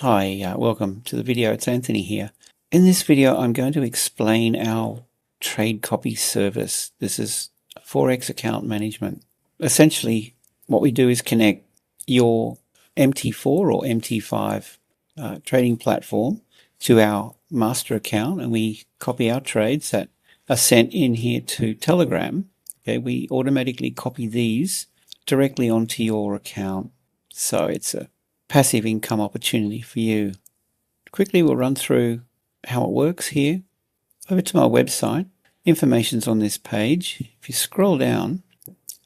Hi, welcome to the video. It's Anthony here. In this video, I'm going to explain our trade copy service. This is Forex account management. Essentially, what we do is connect your MT4 or MT5 trading platform to our master account, and we copy our trades that are sent in here to Telegram. Okay, we automatically copy these directly onto your account. So it's a passive income opportunity for you. Quickly, we'll run through how it works here. Over to my website, information's on this page. If you scroll down,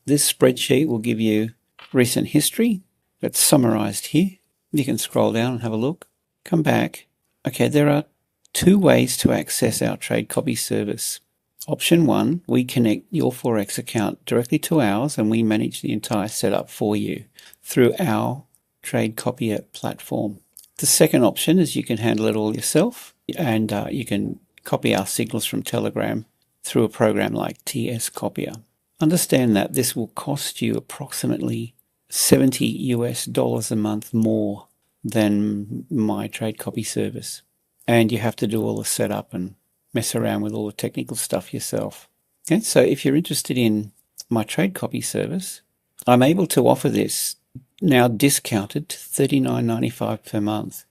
this spreadsheet will give you recent history that's summarized here. You can scroll down and have a look. Come back. Okay, there are two ways to access our trade copy service. Option one, we connect your Forex account directly to ours and we manage the entire setup for you through our trade copier platform. The second option is you can handle it all yourself, and you can copy our signals from Telegram through a program like TS Copier. Understand that this will cost you approximately $70 a month more than my trade copy service, and you have to do all the setup and mess around with all the technical stuff yourself. Okay, so if you're interested in my trade copy service, I'm able to offer this now discounted to $39.95 per month.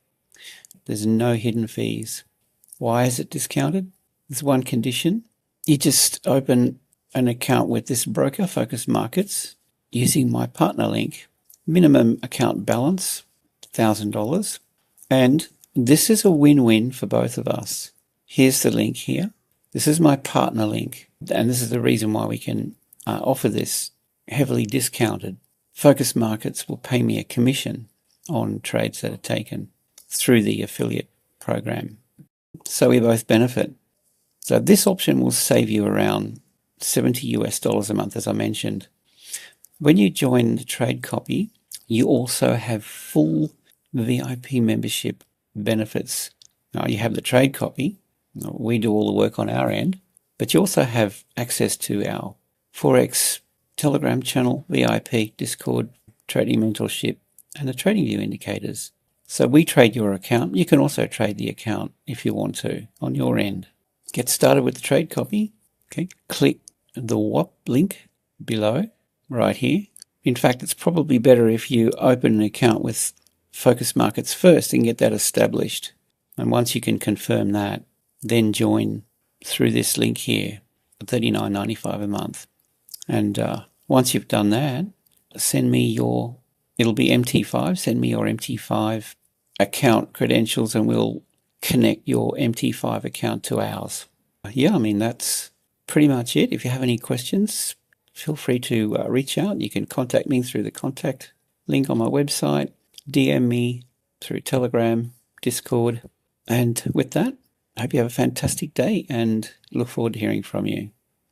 There's no hidden fees. Why is it discounted? There's one condition. You just open an account with this broker, Focus Markets, using my partner link. Minimum account balance, $1,000. And this is a win-win for both of us. Here's the link here. This is my partner link. And this is the reason why we can offer this heavily discounted. Focus Markets will pay me a commission on trades that are taken through the affiliate program. So we both benefit. So this option will save you around $70 a month, as I mentioned. When you join the trade copy, you also have full VIP membership benefits. Now you have the trade copy. We do all the work on our end, but you also have access to our Forex Telegram channel, VIP, Discord, trading mentorship, and the TradingView indicators. So we trade your account. You can also trade the account if you want to on your end. Get started with the trade copy. Okay, click the WAP link below right here. In fact, it's probably better if you open an account with Focus Markets first and get that established. And once you can confirm that, then join through this link here, $39.95 a month. And once you've done that, send me your, it'll be MT5, send me your MT5 account credentials and we'll connect your MT5 account to ours. Yeah, I mean, that's pretty much it. If you have any questions, feel free to reach out. You can contact me through the contact link on my website, DM me through Telegram, Discord. And with that, I hope you have a fantastic day and look forward to hearing from you.